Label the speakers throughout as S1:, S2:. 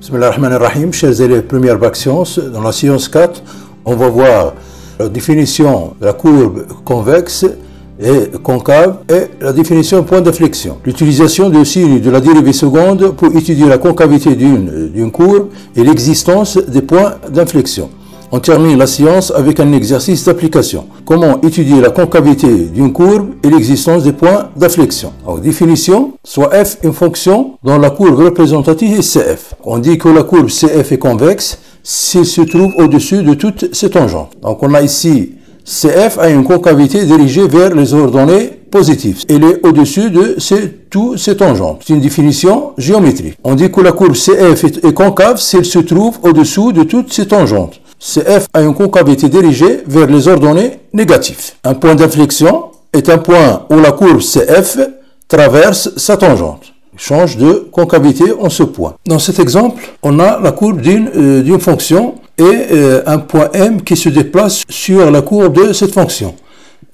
S1: Bismillahirrahmanirrahim, chers élèves première bac sciences, dans la science 4, on va voir la définition de la courbe convexe et concave et la définition point d'inflexion. L'utilisation du signe de la dérivée seconde pour étudier la concavité d'une courbe et l'existence des points d'inflexion. On termine la science avec un exercice d'application. Comment étudier la concavité d'une courbe et l'existence des points d'inflexion. Donc, définition, soit f une fonction dont la courbe représentative est cf. On dit que la courbe cf est convexe s'il se trouve au-dessus de toutes ses tangentes. Donc on a ici cf a une concavité dirigée vers les ordonnées positives. Elle est au-dessus de tous ses tangentes. C'est une définition géométrique. On dit que la courbe cf est concave s'il se trouve au-dessous de toutes ses tangentes. CF a une concavité dirigée vers les ordonnées négatives. Un point d'inflexion est un point où la courbe CF traverse sa tangente. Il change de concavité en ce point. Dans cet exemple, on a la courbe d'une fonction et un point M qui se déplace sur la courbe de cette fonction.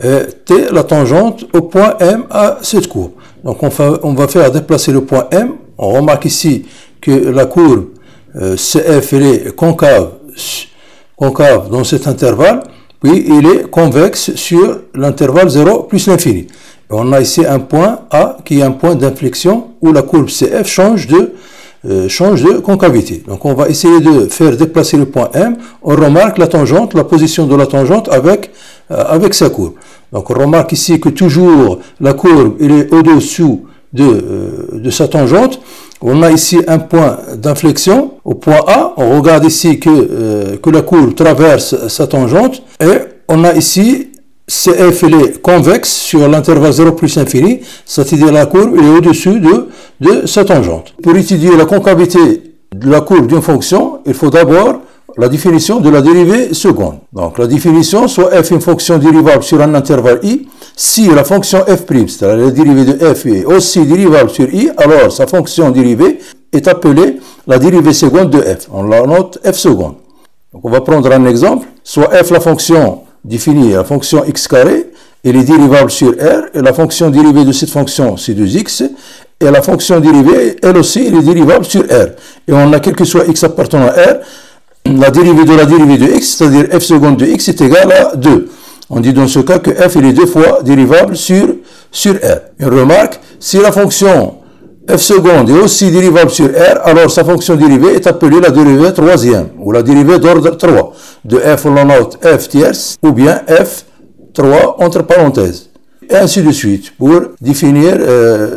S1: T, la tangente au point M à cette courbe. Donc on va faire déplacer le point M. On remarque ici que la courbe CF elle est concave dans cet intervalle, puis il est convexe sur l'intervalle 0 plus l'infini. On a ici un point A qui est un point d'inflexion où la courbe CF change de concavité. Donc on va essayer de faire déplacer le point M. On remarque la position de la tangente avec sa courbe. Donc on remarque ici que toujours la courbe elle est au-dessous de sa tangente. On a ici un point d'inflexion au point A. On regarde ici que la courbe traverse sa tangente. Et on a ici CF elle est convexe sur l'intervalle 0 plus infini. C'est-à-dire la courbe elle est au-dessus de sa tangente. Pour étudier la concavité de la courbe d'une fonction, il faut d'abord la définition de la dérivée seconde. Donc la définition, soit f une fonction dérivable sur un intervalle i, si la fonction f', c'est-à-dire la dérivée de f est aussi dérivable sur i, alors sa fonction dérivée est appelée la dérivée seconde de f. On la note f seconde. Donc on va prendre un exemple. Soit f la fonction définie, la fonction x carré, elle est dérivable sur r, et la fonction dérivée de cette fonction c'est 2x, et la fonction dérivée, elle aussi, elle est dérivable sur r. Et on a quel que soit x appartenant à r, la dérivée de la dérivée de x, c'est-à-dire f seconde de x est égale à 2. On dit dans ce cas que f est deux fois dérivable sur r. Une remarque, si la fonction f seconde est aussi dérivable sur r, alors sa fonction dérivée est appelée la dérivée troisième, ou la dérivée d'ordre 3. De f, on la note f tierce, ou bien f 3 entre parenthèses. Et ainsi de suite, pour définir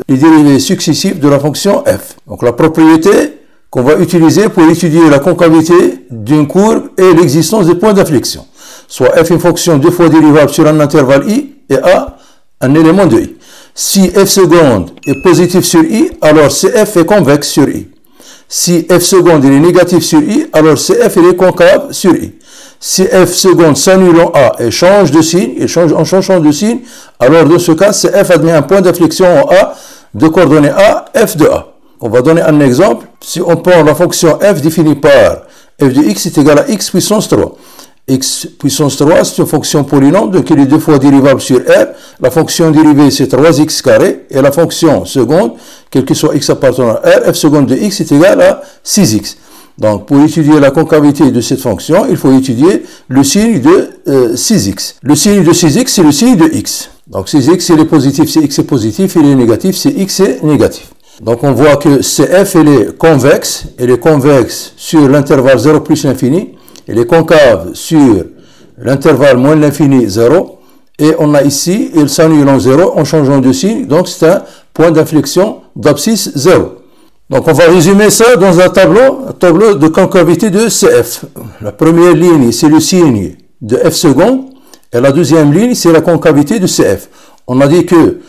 S1: les dérivées successives de la fonction f. Donc la propriété qu'on va utiliser pour étudier la concavité d'une courbe et l'existence des points d'inflexion. Soit f une fonction deux fois dérivable sur un intervalle i et a un élément de i. Si f seconde est positif sur i, alors cf est convexe sur i. Si f seconde est négatif sur i, alors cf est concave sur i. Si f seconde s'annule en a et change de signe, en changeant de signe, alors dans ce cas, cf admet un point d'inflexion en a de coordonnées a, f de a. On va donner un exemple. Si on prend la fonction f définie par f de x est égal à x puissance 3. X puissance 3, c'est une fonction polynôme, donc il est deux fois dérivable sur r. La fonction dérivée, c'est 3x carré. Et la fonction seconde, quel que soit x appartenant à r, f seconde de x est égal à 6x. Donc, pour étudier la concavité de cette fonction, il faut étudier le signe de 6x. Le signe de 6x, c'est le signe de x. Donc, 6x, il est positif, c'est x est positif, il est négatif, c'est x est négatif. Donc on voit que CF elle est convexe sur l'intervalle 0 plus l'infini, elle est concave sur l'intervalle moins l'infini 0, et on a ici, il s'annule en 0 en changeant de signe, donc c'est un point d'inflexion d'abscisse 0. Donc on va résumer ça dans un tableau de concavité de CF. La première ligne c'est le signe de f seconde, et la deuxième ligne c'est la concavité de CF. On a dit que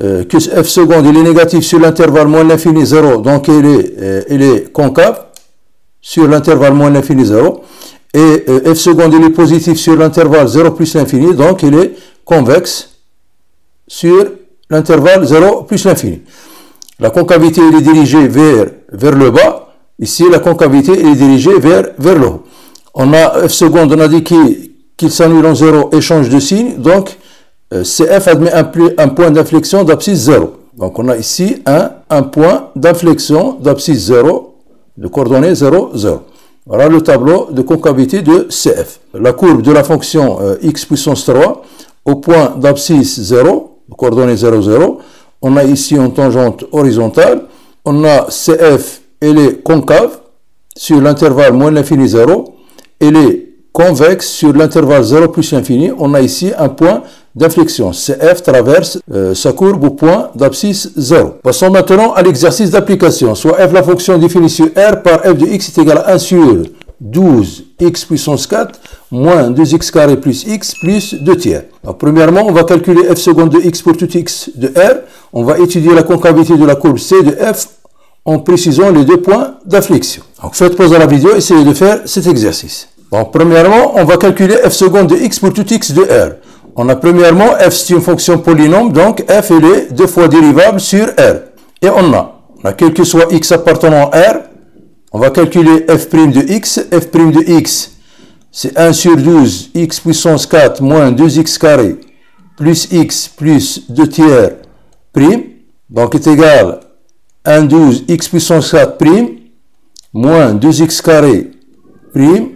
S1: f seconde il est négatif sur l'intervalle moins l'infini 0, donc il est concave sur l'intervalle moins l'infini 0, et f seconde il est positif sur l'intervalle 0 plus l'infini, donc il est convexe sur l'intervalle 0 plus l'infini. La concavité elle est dirigée vers le bas, ici la concavité elle est dirigée vers le haut. On a f seconde, on a dit qu'il s'annule en 0 et change de signe, donc CF admet un point d'inflexion d'abscisse 0. Donc on a ici un point d'inflexion d'abscisse 0 de coordonnées 0, 0. Voilà le tableau de concavité de CF. La courbe de la fonction x puissance 3 au point d'abscisse 0, de coordonnées 0, 0. On a ici une tangente horizontale. On a CF, elle est concave sur l'intervalle moins l'infini 0. Elle est convexe sur l'intervalle 0 plus l'infini. On a ici un point d'inflexion. CF traverse sa courbe au point d'abscisse 0. Passons maintenant à l'exercice d'application. Soit f la fonction définie sur R par f de x est égal à 1 sur 12 x puissance 4 moins 2x carré plus x plus 2 tiers. Alors, premièrement, on va calculer f seconde de x pour tout x de R. On va étudier la concavité de la courbe C de f en précisant les deux points d'inflexion. Donc faites pause à la vidéo, essayez de faire cet exercice. Donc premièrement, on va calculer f seconde de x pour tout x de R. On a premièrement f c'est une fonction polynôme, donc f elle est deux fois dérivable sur R. Et on a quel que soit x appartenant à R, on va calculer f' de x. f' de x, c'est 1 sur 12 x puissance 4 moins 2x carré plus x plus 2 tiers prime. Donc est égal à 1 12 x puissance 4 prime moins 2x carré prime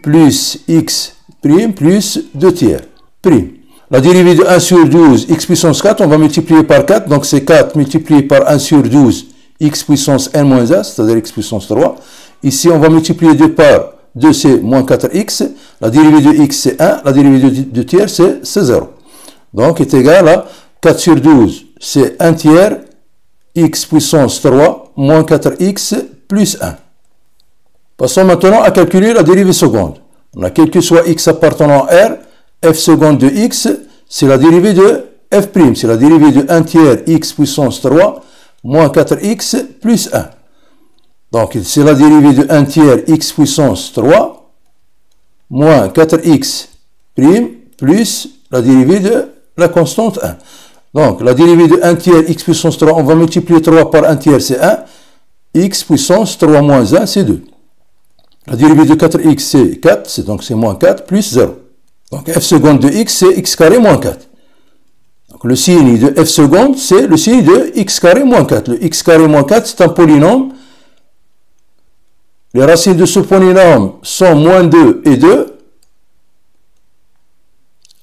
S1: plus x prime plus 2 tiers prime. La dérivée de 1 sur 12 x puissance 4, on va multiplier par 4. Donc c'est 4 multiplié par 1 sur 12 x puissance n moins 1, c'est-à-dire x puissance 3. Ici, on va multiplier 2 par 2, c'est moins 4x. La dérivée de x, c'est 1. La dérivée de 2 tiers, c'est 0. Donc, est égal à 4 sur 12, c'est 1 tiers x puissance 3 moins 4x plus 1. Passons maintenant à calculer la dérivée seconde. On a quel que soit x appartenant à R, f seconde de x, c'est la dérivée de f', c'est la dérivée de 1 tiers x puissance 3 moins 4x plus 1. Donc, c'est la dérivée de 1 tiers x puissance 3 moins 4x prime plus la dérivée de la constante 1. Donc, la dérivée de 1 tiers x puissance 3, on va multiplier 3 par 1 tiers, c'est 1. X puissance 3 moins 1, c'est 2. La dérivée de 4x, c'est 4, donc c'est moins 4 plus 0. Donc, f seconde de x, c'est x carré moins 4. Donc, le signe de f seconde, c'est le signe de x carré moins 4. Le x carré moins 4, c'est un polynôme. Les racines de ce polynôme sont moins 2 et 2.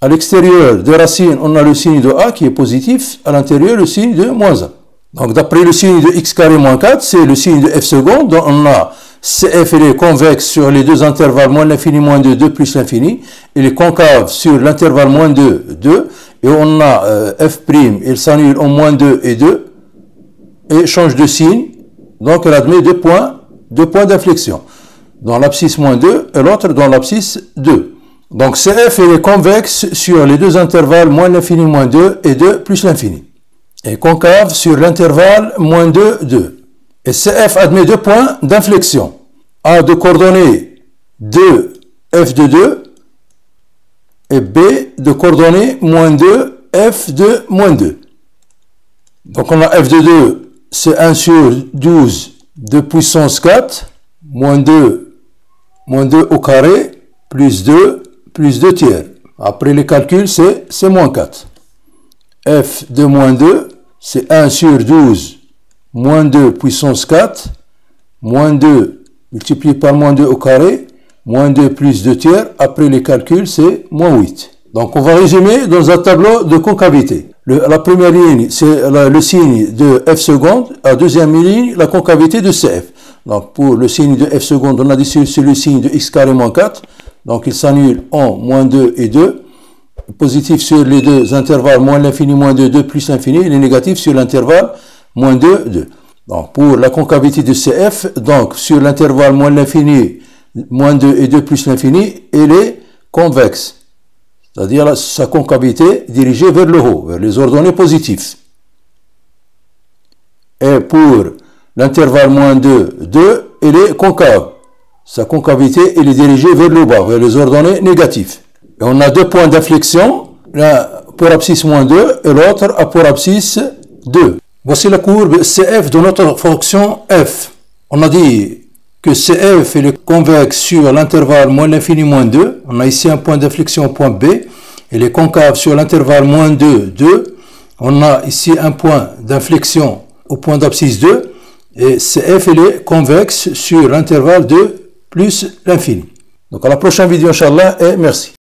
S1: À l'extérieur des racines, on a le signe de a qui est positif. À l'intérieur, le signe de moins 1. Donc, d'après le signe de x carré moins 4, c'est le signe de f seconde. Donc, on a CF, il est convexe sur les deux intervalles moins l'infini, moins 2, 2 plus l'infini. Il est concave sur l'intervalle moins 2, 2. Et on a f', il s'annule en moins 2 et 2. Et change de signe. Donc, elle admet deux points d'inflexion. Dans l'abscisse moins 2 et l'autre dans l'abscisse 2. Donc, CF, il est convexe sur les deux intervalles moins l'infini, moins 2 et 2 plus l'infini. Et concave sur l'intervalle moins 2, 2. Et CF admet deux points d'inflexion. A de coordonnées 2, f de 2, et B de coordonnées moins 2, f de moins 2. Donc on a f de 2, c'est 1 sur 12 de puissance 4, moins 2 au carré, plus 2 tiers. Après les calculs, c'est moins 4. F de moins 2, c'est 1 sur 12 moins 2 puissance 4, moins 2 multiplié par moins 2 au carré, moins 2 plus 2 tiers, après les calculs, c'est moins 8. Donc, on va résumer dans un tableau de concavité. La première ligne, c'est le signe de f seconde. La deuxième ligne, la concavité de CF. Donc, pour le signe de f seconde, on a dit c'est le signe de x carré moins 4. Donc, il s'annule en moins 2 et 2. Positif sur les deux intervalles, moins l'infini, moins 2, 2 plus l'infini. Il est négatif sur l'intervalle moins 2, 2. Donc, pour la concavité de CF, donc, sur l'intervalle moins l'infini, moins 2 et 2 plus l'infini, elle est convexe. C'est-à-dire sa concavité dirigée vers le haut, vers les ordonnées positives. Et pour l'intervalle moins 2, 2, elle est concave. Sa concavité, elle est dirigée vers le bas, vers les ordonnées négatives. Et on a deux points d'inflexion, l'un pour abscisse moins 2 et l'autre pour abscisse 2. Voici la courbe CF de notre fonction f. On a dit que CF est convexe sur l'intervalle moins l'infini moins 2. On a ici un point d'inflexion point B. Il est concave sur l'intervalle moins 2, 2. On a ici un point d'inflexion au point d'abscisse 2. Et CF, il est convexe sur l'intervalle de plus l'infini. Donc à la prochaine vidéo, Inch'Allah, et merci.